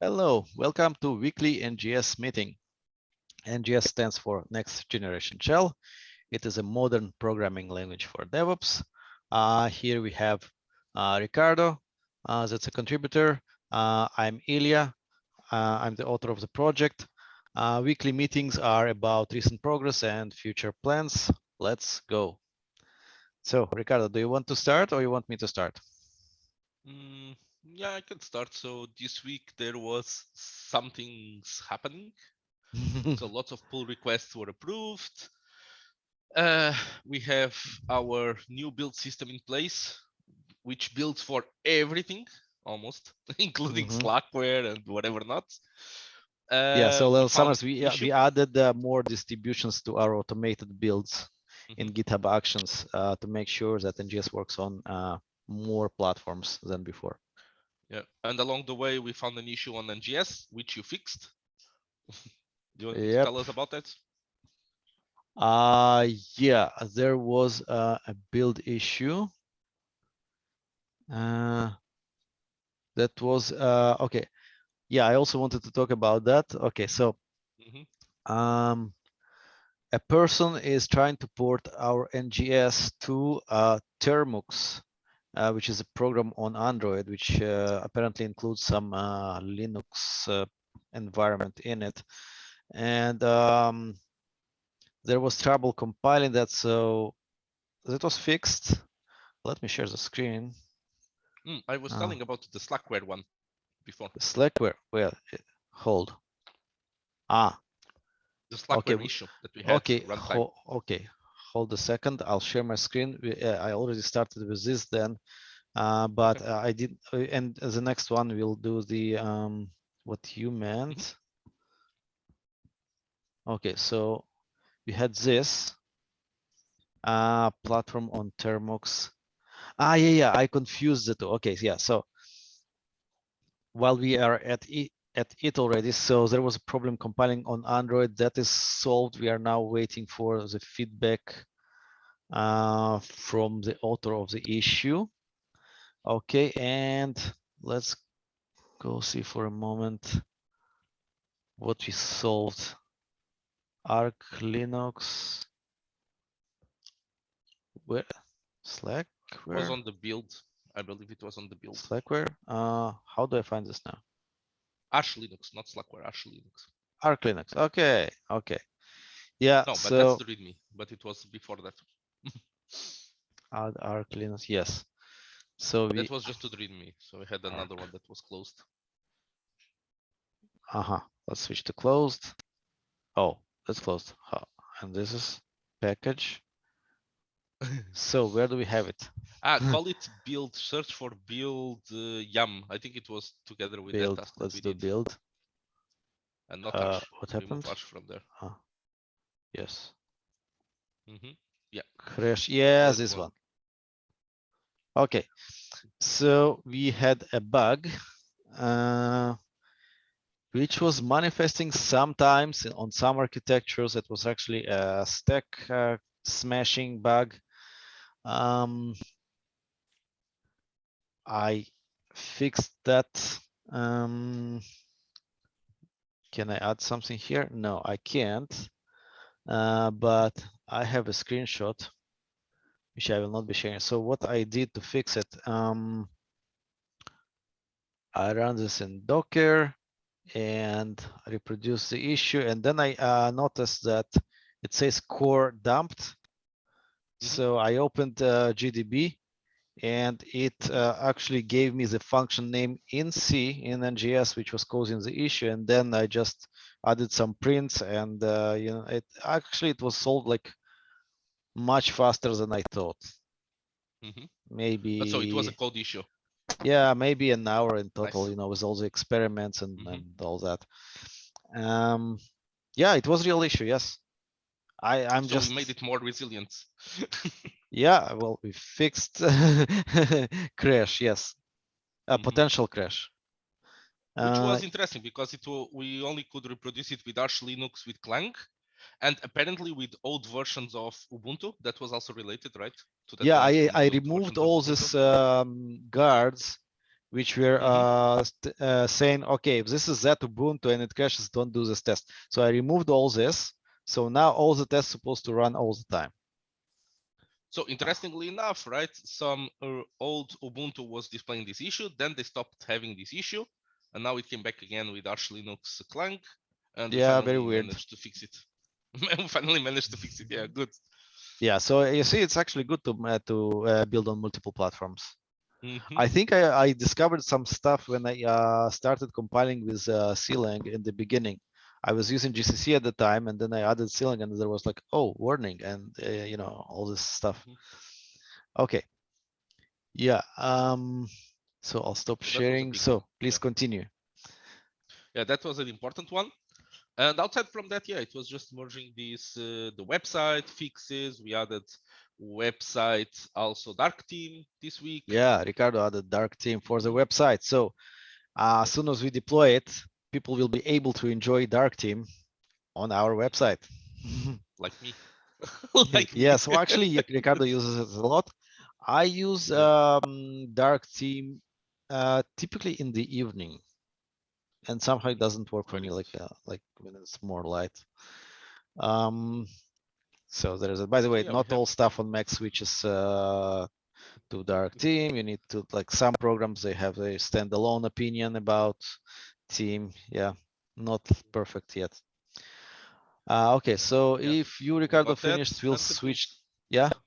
Hello, welcome to weekly NGS meeting. NGS stands for Next Generation Shell. It is a modern programming language for DevOps. Here we have Ricardo, that's a contributor. I'm Ilya, I'm the author of the project. Weekly meetings are about recent progress and future plans. Let's go. So, Ricardo, do you want to start or you want me to start? Yeah, I can start. So this week there was something's happening. So lots of pull requests were approved. We have our new build system in place, which builds for everything almost, including Slackware and whatever not. Yeah, so We little found summers, an issue. we added more distributions to our automated builds in GitHub Actions to make sure that NGS works on more platforms than before. Yeah, and along the way we found an issue on NGS, which you fixed. Do you want to tell us about that? Yeah, there was a build issue. That was okay. Yeah, I also wanted to talk about that. Okay, so a person is trying to port our NGS to Termux, which is a program on Android, which apparently includes some Linux environment in it. And there was trouble compiling that, so that was fixed. Let me share the screen. I was telling about the Slackware one before. Slackware, well, hold. The Slackware issue that we had. Okay, okay. Hold a second. I'll share my screen. I already started with this then, but I did. And the next one we'll do the what you meant. Okay, so we had this platform on Termux. Yeah, I confused the two. Okay, yeah. So while we are at it already, so there was a problem compiling on Android. That is solved. We are now waiting for the feedback from the author of the issue. Okay, and let's go see for a moment what we solved. Arch Linux. Where? Slackware? It was on the build. I believe it was on the build. Slackware? How do I find this now? Arch Linux, not Slackware, Arch Linux. Arch Linux. Okay, okay. Yeah, no, but so that's the README, but it was before that. Arch Linux, yes. So that was just to the README. So we had another one that was closed. Let's switch to closed. Oh, that's closed. And this is package. So where do we have it? Call it build. Search for build yum. I think it was together with build. that task. Let's that we do did. build. And not Arch. What happened? Remove Arch from there. Yes. Yeah. Crash. Yes, this one. Okay. So we had a bug, which was manifesting sometimes on some architectures. It was actually a stack smashing bug. I fixed that. Can I add something here? No, I can't. But I have a screenshot, which I will not be sharing. So what I did to fix it, I run this in Docker and reproduce the issue. And then I noticed that it says core dumped. So I opened GDB and it actually gave me the function name in C in NGS, which was causing the issue. And then I just added some prints and it was solved like much faster than I thought. Maybe. But so it was a code issue. Yeah, maybe an hour in total, nice. With all the experiments and all that. Yeah, it was a real issue. Yes. I'm so just. We made it more resilient. Yeah, well, we fixed crash. Yes, a potential crash. Which was interesting because we only could reproduce it with Arch Linux with Clang, and apparently with old versions of Ubuntu. That was also related, right? To that I removed all these guards which were saying, okay, if this is that Ubuntu and it crashes, don't do this test. So I removed all this. So now all the tests supposed to run all the time. So interestingly enough, right, some old Ubuntu was displaying this issue, then they stopped having this issue, and now it came back again with Arch Linux Clang, and we Yeah, very finally weird. managed to fix it. We finally managed to fix it. Yeah, good. Yeah, so you see, it's actually good to build on multiple platforms. Mm-hmm. I think I discovered some stuff when I started compiling with Clang in the beginning. I was using GCC at the time, and then I added Clang, and there was like, oh, warning, and you know, all this stuff. Mm-hmm. Okay. Yeah. So I'll stop So that was a sharing. big So one. please Yeah. continue. Yeah, that was an important one. And outside from that, yeah, it was just merging these the website fixes. We added website also dark theme this week. Yeah, Ricardo added dark theme for the Mm-hmm. website. So as soon as we deploy it, people will be able to enjoy dark theme on our website. Like me. Like Yeah, me. so actually Ricardo uses it a lot. I use Yeah. dark theme typically in the evening, and somehow it doesn't work for Very me good. like when it's more light. So there is a, by the So way, yeah, we not have. all stuff on Mac switches to dark theme. You need to, like, some programs, they have a standalone opinion about theme. Yeah, not perfect yet. Okay, so Yeah, if you, we Ricardo, got that finished, we'll and the switch. builds. Yeah, Yeah,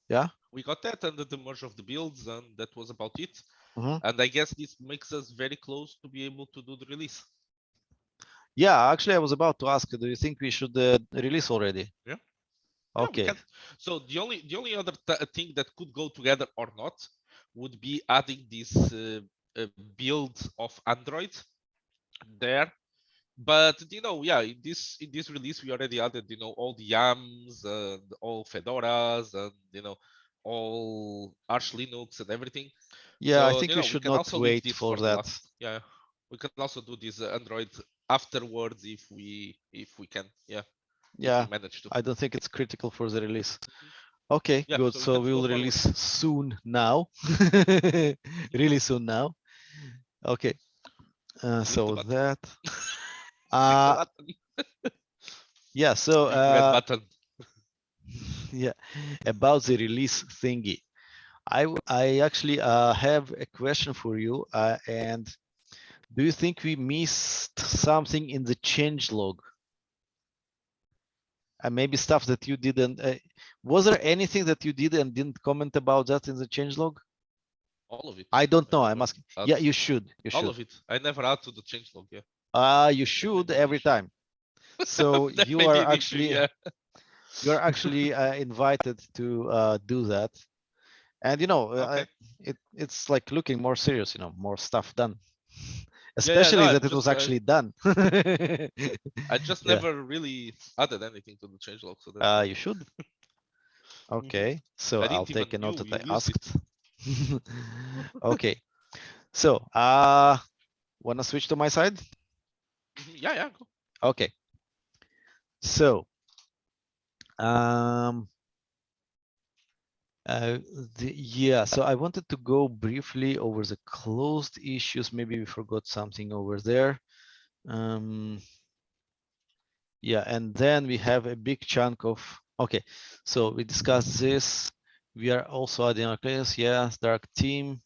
yeah. we got that and the merge of the builds, and that was about it. Mhm. And I guess this makes us very close to be able to do the release. Yeah, actually, I was about to ask, do you think we should release already? Yeah, yeah, we Okay. can. So the only other thing that could go together or not would be adding this build of Android there. But yeah, in this release we already added all the YAMLs and all Fedoras and all Arch Linux and everything. Yeah, I So think we we should can not also leave wait this for for the that. last. Yeah, we can also do this Android afterwards if we can. Yeah, if we Yeah, manage to. I don't think it's critical for the release. Mhm. Okay, Yeah, good. so we So can we go will forward. release soon now. Really soon now. Okay. Click the So button. that. Click the Uh, button. yeah. So Big red button. yeah, about the release thingy. I actually have a question for you. And do you think we missed something in the change log? And maybe stuff that you didn't. Was there anything that you did and didn't comment about that in the change log? All of it. I don't I know. I'm never asking. add Yeah, you should. You all should. of it. I never add to the changelog. Yeah, You that may should be an every issue. time. So That may be an issue. Yeah. you are actually invited to do that. And Okay. it's like looking more serious. More stuff done. Yeah, yeah. No, Especially I'm that it was just actually done. I just Yeah. never really added anything to the changelog, so that's why. You should. Mhm. Okay. So I I'll didn't take even a note knew that you I used it. asked. Okay. So wanna switch to my side? Yeah, yeah. Go. Okay. So um uh yeah, so I wanted to go briefly over the closed issues. Maybe we forgot something over there. Yeah, and then we have a big chunk of, okay, so we discussed this. We are also adding our class, yes, dark team.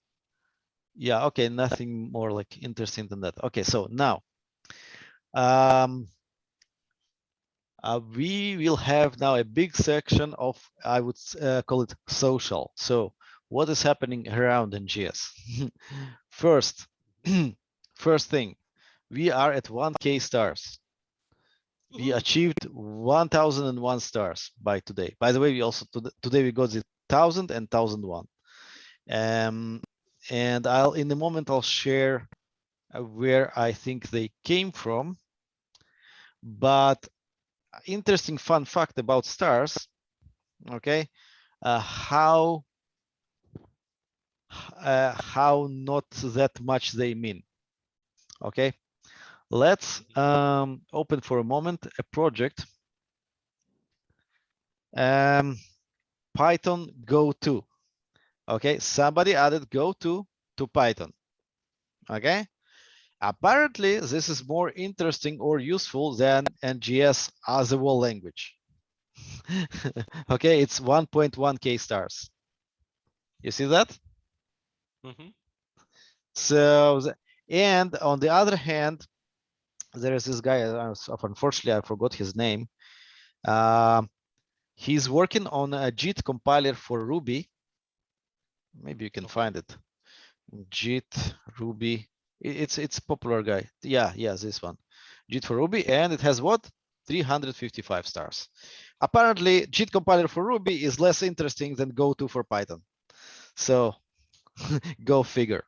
Yeah, okay, nothing more like interesting than that. Okay, so now we will have now a big section of, I would call it social. So what is happening around NGS? First, first thing, we are at 1K stars. We Woohoo. achieved 1001 stars by today. By the way, we also today we got the 1000 and 1001. And I'll in a moment I'll share where I think they came from. But interesting fun fact about stars, okay? How not that much they mean, okay? Let's open for a moment a project, Python goto. Okay, somebody added goto to Python. Okay. Apparently, this is more interesting or useful than NGS as a whole language. Okay, it's 1.1k stars. You see that? Mm-hmm. So, and on the other hand, there is this guy, unfortunately, I forgot his name. He's working on a JIT compiler for Ruby. Maybe you can Okay. find it. JIT Ruby. It's popular guy. Yeah, this one. JIT for Ruby, and it has what? 355 stars. Apparently, JIT compiler for Ruby is less interesting than goto for Python. So go figure.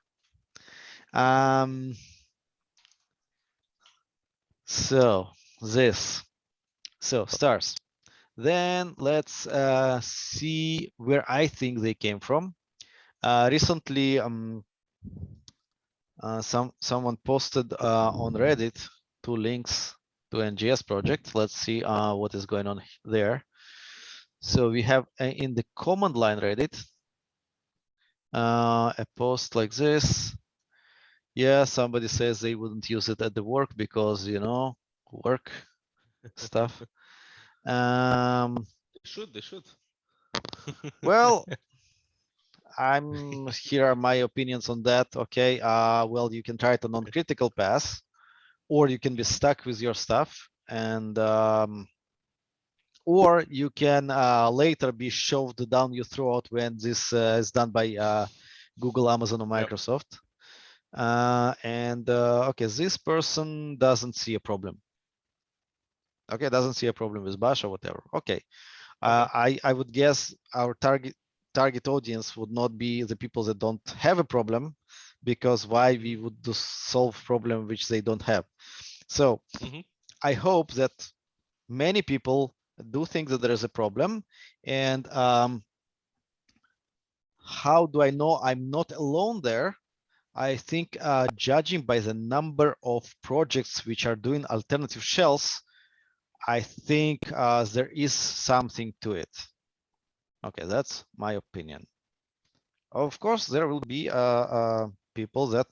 So this. So stars. Then let's see where I think they came from. Recently, someone posted on Reddit 2 links to NGS project. Let's see what is going on there. So we have in the command line Reddit a post like this. Yeah, somebody says they wouldn't use it at the work because work stuff. They should. They should. Well, here are my opinions on that. Okay. Well, you can try it on non-critical pass, or you can be stuck with your stuff, and or you can later be shoved down your throat when this is done by Google, Amazon, or Yep. Microsoft. Okay, this person doesn't see a problem. Okay, doesn't see a problem with Bash or whatever. Okay, Okay. I would guess our target audience would not be the people that don't have a problem, because why we Mm-hmm. would solve problem which they don't have. So Mm-hmm. I hope that many people do think that there is a problem. And how do I know I'm not alone there? I think judging by the number of projects which are doing alternative shells, I think there is something to it. Okay, that's my opinion. Of course, there will be people that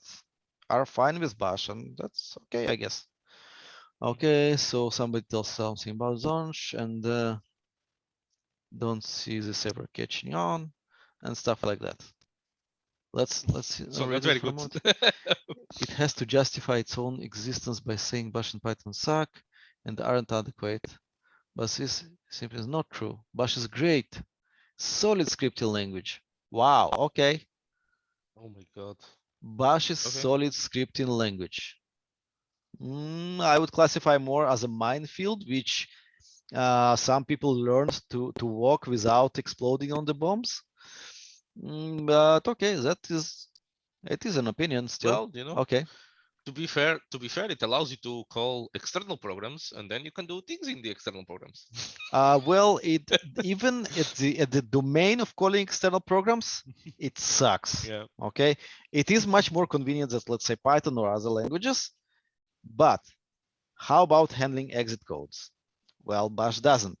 are fine with Bash, and that's okay, I guess. Okay, so somebody tells something about Zonch, and don't see this ever catching on, and stuff like that. Let's So not read it very for a good. moment. It has to justify its own existence by saying Bash and Python suck and aren't adequate. But this simply is not true. Bash is great. Solid scripting language. Wow, okay. Oh my god. Bash is Okay. solid scripting language. I would classify more as a minefield, which some people learned to walk without exploding on the bombs. But okay, it is an opinion still. Well, Okay. to be fair, it allows you to call external programs, and then you can do things in the external programs. Well, it even at the domain of calling external programs, it sucks. Yeah. Okay, it is much more convenient than, let's say, Python or other languages. But how about handling exit codes? Well, Bash doesn't.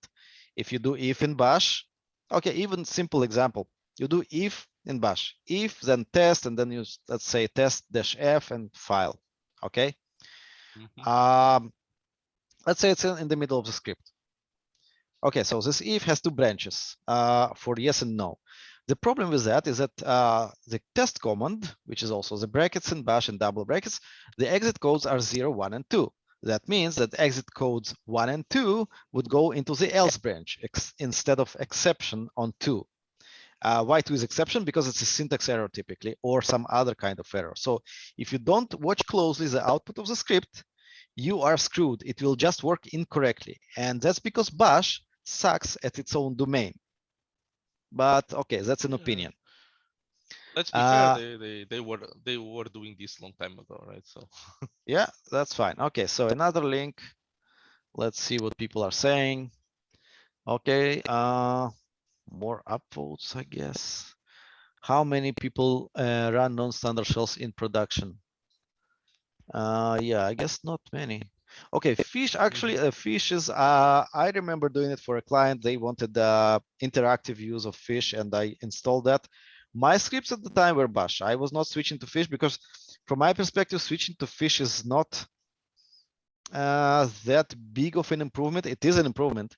If you do if in Bash, okay, even simple example, you do if in Bash, if then test, and then you, let's say, test -f and file. Okay. Mm-hmm. Let's say it's in the middle of the script. Okay, so this if has 2 branches for yes and no. The problem with that is that the test command, which is also the brackets in Bash and double brackets, the exit codes are 0, 1, and 2. That means that exit codes 1 and 2 would go into the else branch instead of exception on 2. Why 2 is exception? Because it's a syntax error typically, or some other kind of error. So if you don't watch closely the output of the script, you are screwed. It will just work incorrectly. And that's because Bash sucks at its own domain. But okay, that's an Yeah. opinion. Let's be fair. Uh, They were doing this long time ago, right? So. yeah, that's fine. Okay, so another link. Let's see what people are saying. Okay, more upvotes, I guess. How many people run non-standard shells in production? Yeah, I guess not many. Okay, fish, actually, Mm-hmm. fish is, I remember doing it for a client. They wanted interactive use of fish, and I installed that. My scripts at the time were Bash. I was not switching to fish because from my perspective, switching to fish is not that big of an improvement. It is an improvement.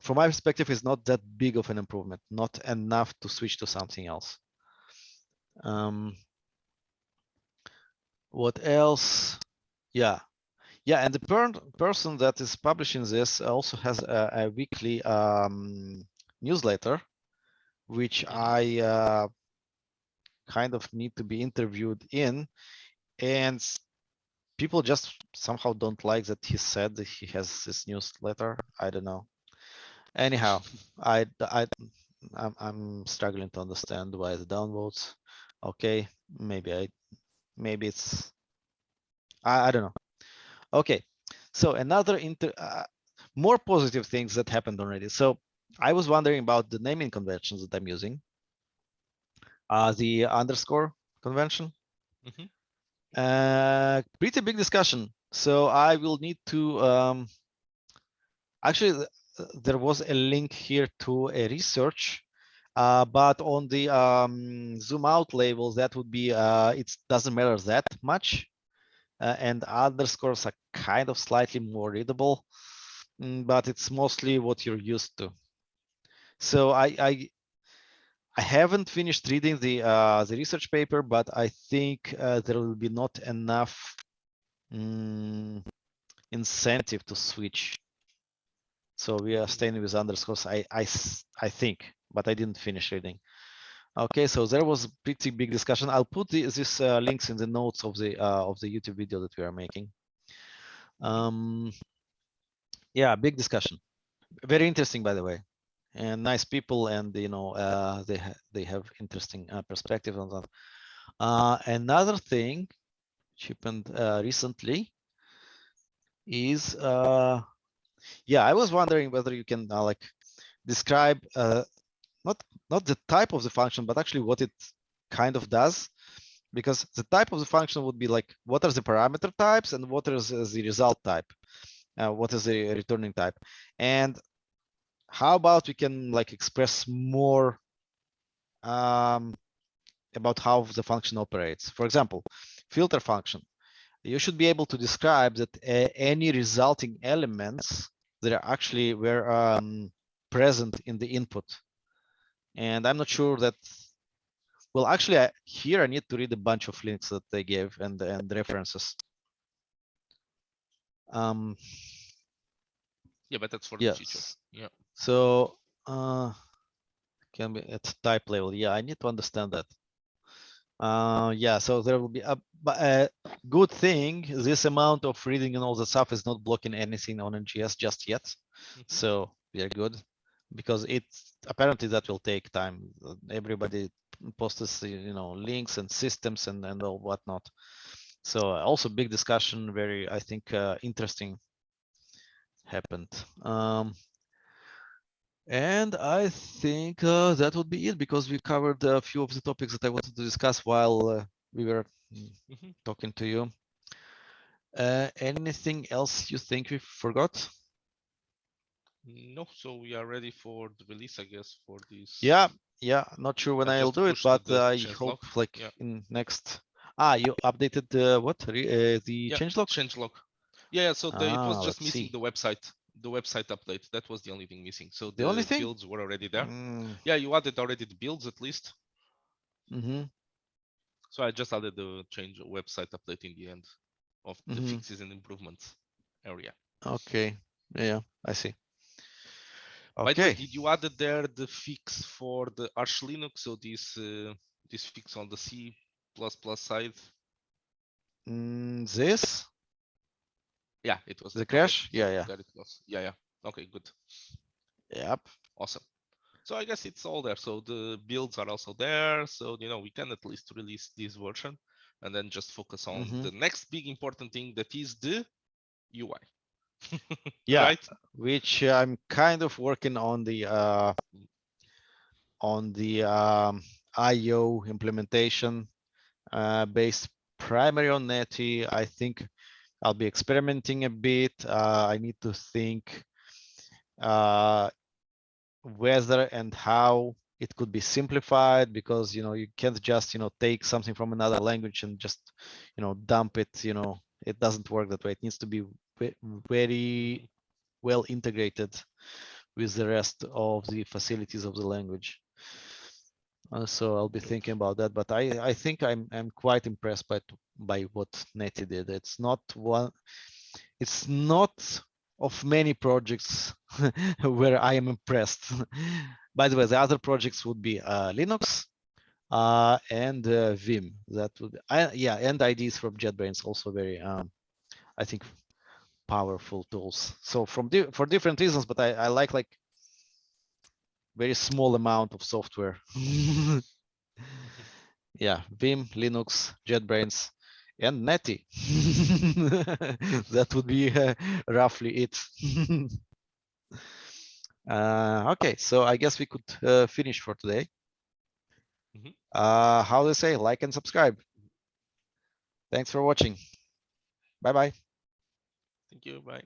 From my perspective, it's not that big of an improvement, not enough to switch to something else. What else? Yeah. Yeah, and the person that is publishing this also has a weekly newsletter, which I kind of need to be interviewed in, and people just somehow don't like that he said that he has this newsletter. I don't know. Anyhow, I'm struggling to understand why the downvotes. Okay, maybe it's I don't know. Okay, so another more positive things that happened already. So I was wondering about the naming conventions that I'm using. The underscore convention. Pretty big discussion. So I will need to actually there was a link here to a research, but on the zoom out label that would be it doesn't matter that much, and underscores are kind of slightly more readable, but it's mostly what you're used to. So I haven't finished reading the research paper, but I think there will be not enough incentive to switch. So we are staying with underscores. I think, but I didn't finish reading. Okay, so there was a pretty big discussion. I'll put these links in the notes of the YouTube video that we are making. Yeah, big discussion. Very interesting, by the way, and nice people, and you know they have interesting perspective on that. Another thing which happened recently is yeah, I was wondering whether you can like describe not the type of the function, but actually what it kind of does, because the type of the function would be like what are the parameter types and what is the result type, what is the returning type, and how about we can like express more about how the function operates. For example, filter function. You should be able to describe that any resulting elements that are actually were present in the input. And I'm not sure that, well, actually here I need to read a bunch of links that they gave and references. Yeah, but that's for the future. Yeah. So can be at type level. Yeah, I need to understand that. Yeah, so there will be a good thing. This amount of reading and all the stuff is not blocking anything on NGS just yet. So we are good, because it's apparently that will take time. Everybody posts you know links and systems and all whatnot. So also big discussion, very I think interesting happened. And I think that would be it, because we covered a few of the topics that I wanted to discuss while we were talking to you. Anything else you think we forgot? No, so we are ready for the release, I guess, for this. Yeah, not sure when I'll do it, but I hope like in next. You updated what the changelog? Changelog. Yeah, so it was just missing see. the website update. That was the only thing missing. So The only the thing? builds were already there. Yeah, you added already the builds at least. So I just added the change website update in the end of the fixes and improvements area. Okay. Yeah, I see. Okay. By the way, did you add there the fix for the Arch Linux? So this fix on the C++ side? This? Yeah, it was the that. crash. Okay. So Yeah. there it was. Yeah. Okay, good. Yep. Awesome. So I guess it's all there. So the builds are also there. So we can at least release this version and then just focus on the next big important thing, that is the UI. Yeah, right? Which I'm kind of working on the IO implementation based primarily on Netty. I think I'll be experimenting a bit. I need to think whether and how it could be simplified because you can't just take something from another language and just dump it. It doesn't work that way. It needs to be very Mhm. well integrated with the rest of the facilities of the language. So I'll be thinking about that, but I think I'm quite impressed by what Netty did. It's not of many projects where I am impressed. By the way, the other projects would be Linux and Vim. That would yeah, and IDs from JetBrains also very I think powerful tools. So for different reasons, but I like very small amount of software. Mhm. Yeah, Vim, Linux, JetBrains, and Netty. That would be roughly it. Okay, so I guess we could finish for today. Mhm. How do they say? Like and subscribe. Thanks for watching. Bye bye. Thank you. Bye.